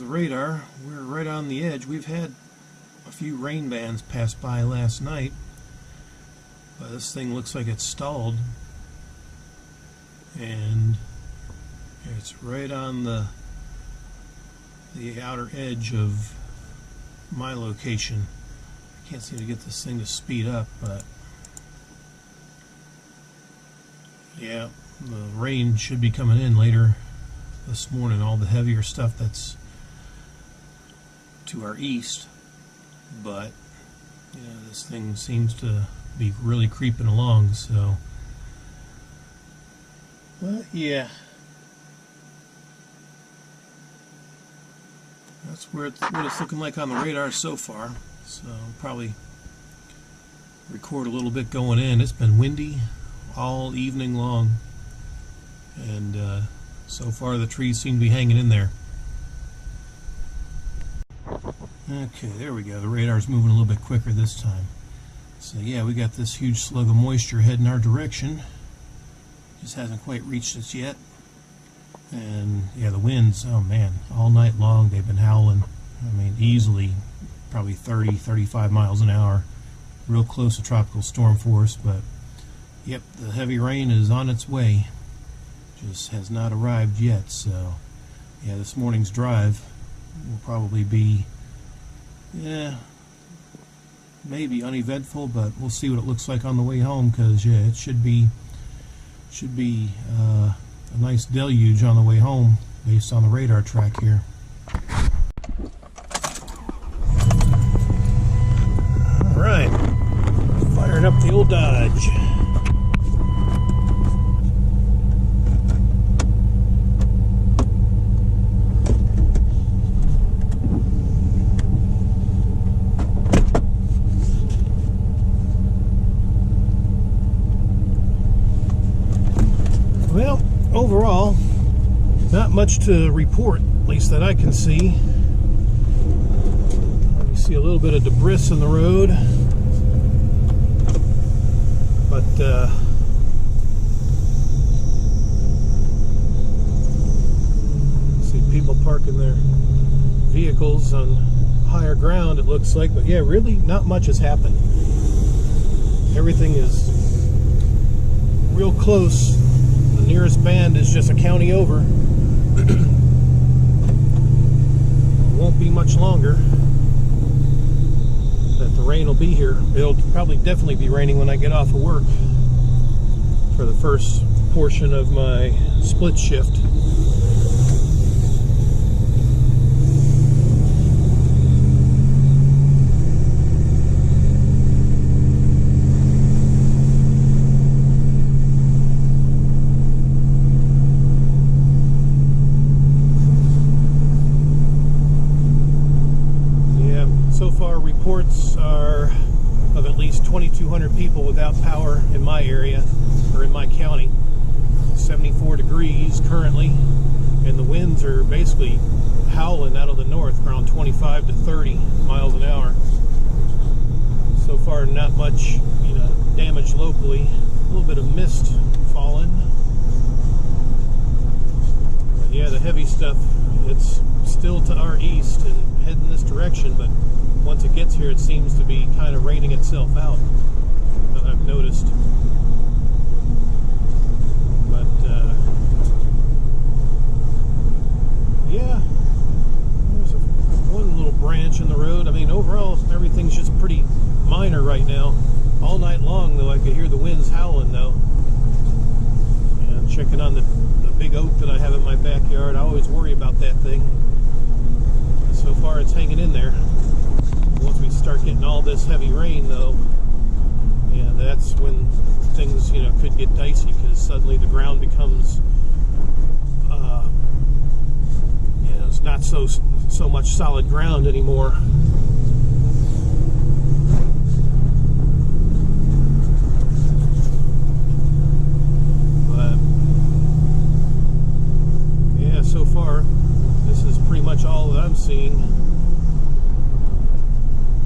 radar. We're right on the edge. We've had a few rain bands pass by last night, but this thing looks like it's stalled, and it's right on the outer edge of my location. I can't seem to get this thing to speed up, but yeah, the rain should be coming in later this morning. All the heavier stuff that's to our east, but yeah, this thing seems to be really creeping along. So, but yeah, that's what it's looking like on the radar so far. So I'll probably record a little bit going in. It's been windy all evening long, and so far the trees seem to be hanging in there. Okay, there we go. The radar's moving a little bit quicker this time. So yeah, we got this huge slug of moisture heading our direction. Just hasn't quite reached us yet. And yeah, the winds, oh man, all night long they've been howling. I mean, easily probably 30, 35 miles an hour. Real close to tropical storm force, but yep, the heavy rain is on its way. Just has not arrived yet. So yeah, this morning's drive will probably be, yeah, maybe uneventful, but we'll see what it looks like on the way home, because yeah, it should be a nice deluge on the way home based on the radar track here. All right, firing up the old Dodge. Well, overall, not much to report, at least that I can see. You see a little bit of debris in the road, but see people parking their vehicles on higher ground, it looks like, but yeah, really not much has happened. Everything is real close. The nearest band is just a county over. Won't be much longer that the rain will be here. It'll probably definitely be raining when I get off of work for the first portion of my split shift. So far, reports are of at least 2,200 people without power in my area, or in my county. 74 degrees currently, and the winds are basically howling out of the north, around 25 to 30 miles an hour. So far, not much, damage locally. A little bit of mist falling. But yeah, the heavy stuff, it's still to our east and heading this direction, but once it gets here, it seems to be kind of raining itself out, that I've noticed. But yeah, there's one little branch in the road. I mean, overall, everything's just pretty minor right now. All night long, though, I could hear the winds howling, though. And checking on the big oak that I have in my backyard, I always worry about that thing. So far, it's hanging in there. Once we start getting all this heavy rain, though, yeah, that's when things, could get dicey, because suddenly the ground becomes, it's not so much solid ground anymore. But yeah, so far, this is pretty much all that I'm seeing.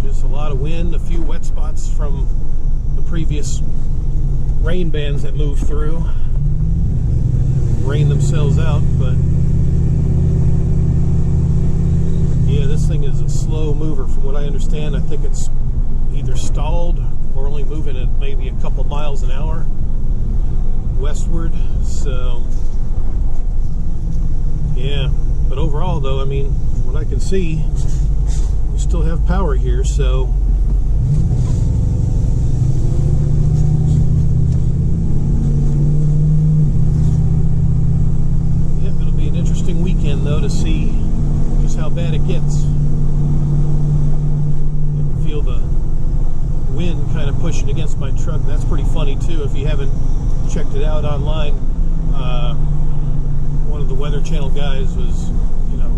Just a lot of wind, a few wet spots from the previous rain bands that moved through, rain themselves out, but this thing is a slow mover from what I understand. I think it's either stalled or only moving at maybe a couple miles an hour westward. So yeah, but overall though, I mean, from what I can see, we still have power here, so yeah, it'll be an interesting weekend though to see just how bad it gets. You can feel the wind kind of pushing against my truck. That's pretty funny too. If you haven't checked it out online, one of the Weather Channel guys was, you know,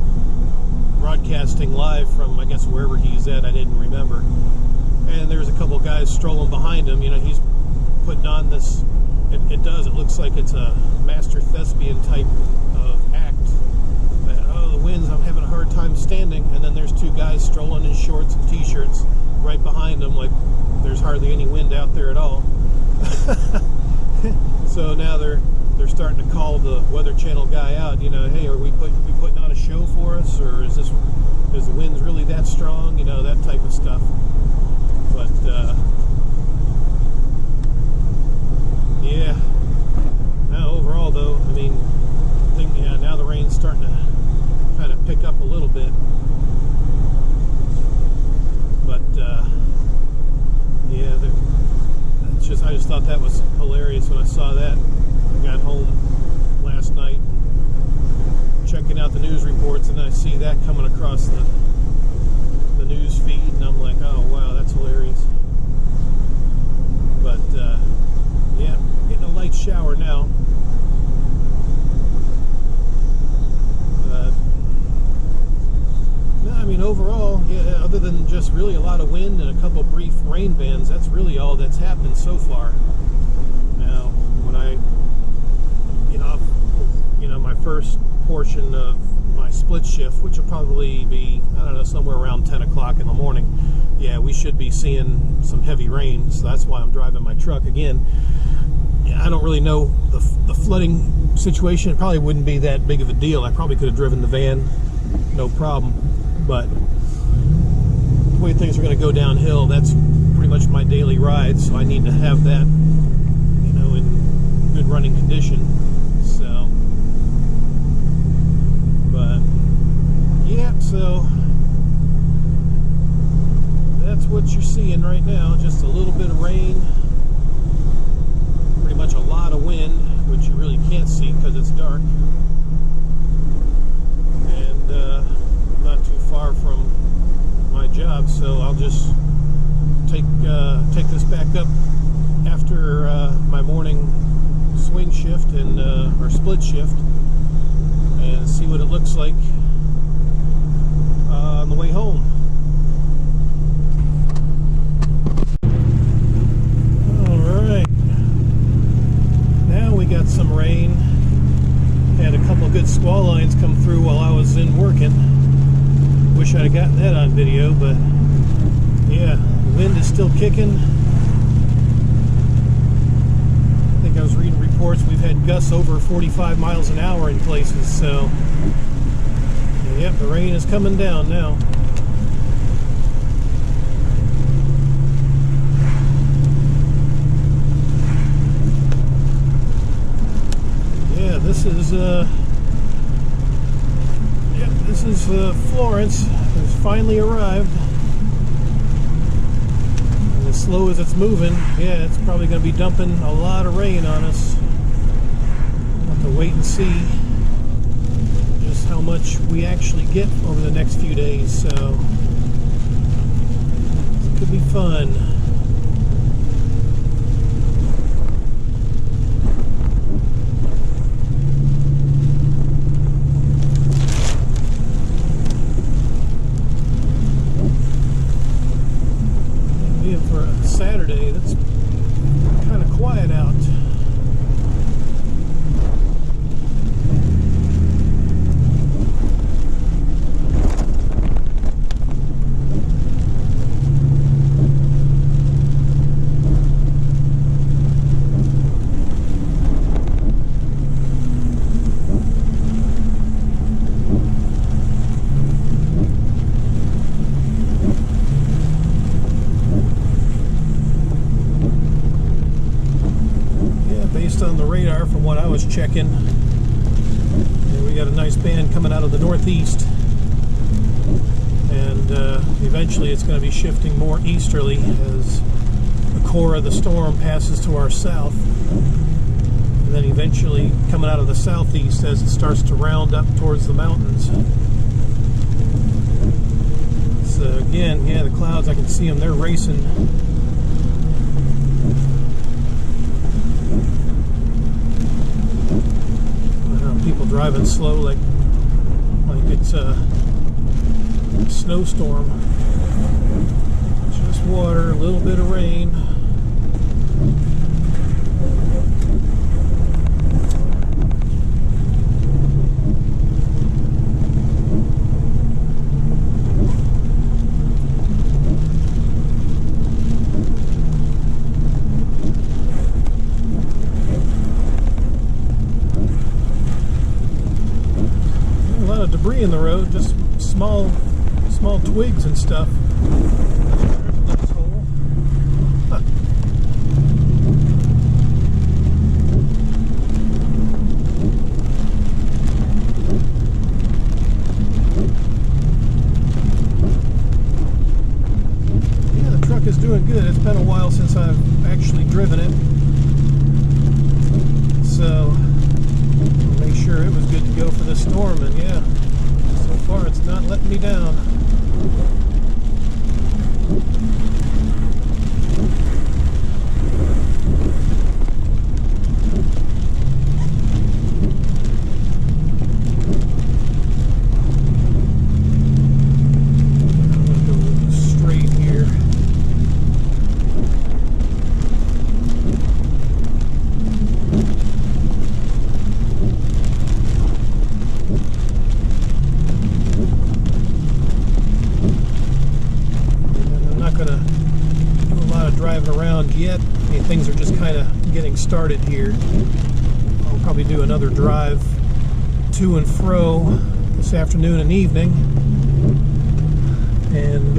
broadcasting live from, I guess, wherever he's at. I didn't remember. And there's a couple guys strolling behind him. You know, he's putting on this. It looks like it's a master thespian type of act. But, oh, the winds, I'm having a hard time standing. And then there's two guys strolling in shorts and t-shirts right behind him, like there's hardly any wind out there at all. So now they're starting to call the Weather Channel guy out. You know, hey, are we putting on a show for us, or is the winds really that strong? You know, that type of stuff. But yeah. Now overall, though, I mean, now the rain's starting to kind of pick up a little bit. But yeah, I just thought that was hilarious when I saw that. I got home last night checking out the news reports, and then I see that coming across the news feed, and I'm like, oh wow, that's hilarious. But yeah, getting a light shower now. No, I mean, overall, yeah, other than just really a lot of wind and a couple brief rain bands, that's really all that's happened so far. Now, when I get off, you know, my first portion of my split shift, which will probably be, I don't know, somewhere around 10 o'clock in the morning, yeah, we should be seeing some heavy rain, so that's why I'm driving my truck again. Yeah, I don't really know the flooding situation. It probably wouldn't be that big of a deal. I probably could have driven the van, no problem. But the way things are going to go downhill, that's pretty much my daily ride, so I need to have that, you know, in good running condition. So, but yeah, so that's what you're seeing right now. Just a little bit of rain, pretty much a lot of wind, which you really can't see because it's dark, and not too far from my job, so I'll just take this back up after my morning swing shift and or split shift, and see what it looks like on the way home. Alright, now we got some rain. Had a couple good squall lines come through while I was in working. Wish I'd have gotten that on video, but yeah, the wind is still kicking. I think I was reading reports we've had gusts over 45 miles an hour in places, so yep, the rain is coming down now. Yeah, this is Florence. It's finally arrived. And as slow as it's moving, yeah, it's probably going to be dumping a lot of rain on us. We'll have to wait and see just how much we actually get over the next few days. So it could be fun. For Saturday, that's kind of quiet out. from what I was checking. And we got a nice band coming out of the northeast, and eventually it's going to be shifting more easterly as the core of the storm passes to our south, and then eventually coming out of the southeast as it starts to round up towards the mountains. So again, yeah, the clouds, I can see them, they're racing. People driving slow like it's a snowstorm. Just water, a little bit of rain. Debris in the road, just small twigs and stuff. There's a nice hole. Huh. Yeah, the truck is doing good. It's been a while since I've actually driven it, so make sure it was good to go for this storm, and yeah, so far it's not letting me down. I'm gonna go straight here. Driving around yet. I mean, things are just kind of getting started here. I'll probably do another drive to and fro this afternoon and evening, and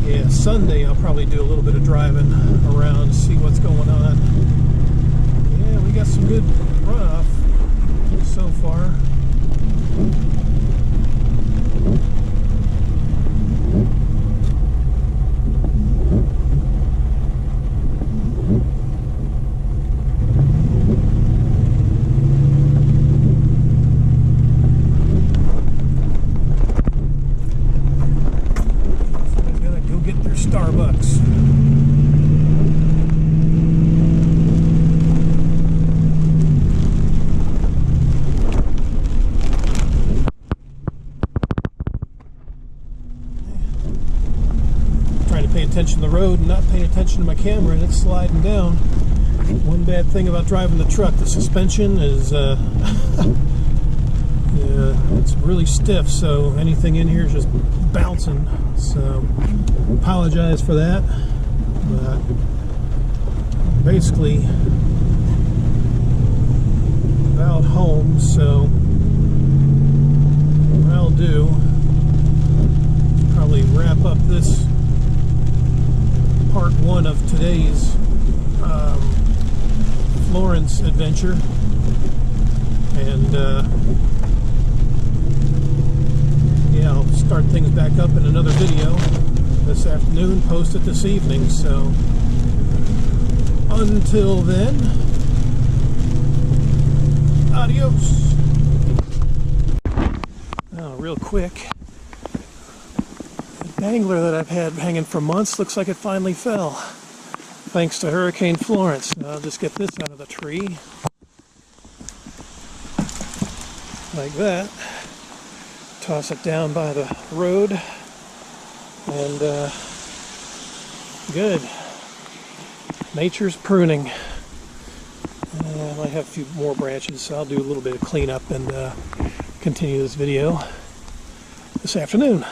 yeah, Sunday I'll probably do a little bit of driving around, see what's going on. Yeah, we got some good runoff so far. Starbucks. Trying to pay attention to the road and not paying attention to my camera, and it's sliding down. One bad thing about driving the truck, the suspension is yeah, it's really stiff, so anything in here is just bouncing. So apologize for that, but basically about home. So what I'll do is probably wrap up this part one of today's Florence adventure, and yeah, I'll start things back up in another video this afternoon, post it this evening. So until then, adios. Oh, real quick, the dangler that I've had hanging for months looks like it finally fell, thanks to Hurricane Florence. I'll just get this out of the tree like that, toss it down by the road, and good. Nature's pruning. I might have a few more branches, so I'll do a little bit of cleanup and continue this video this afternoon.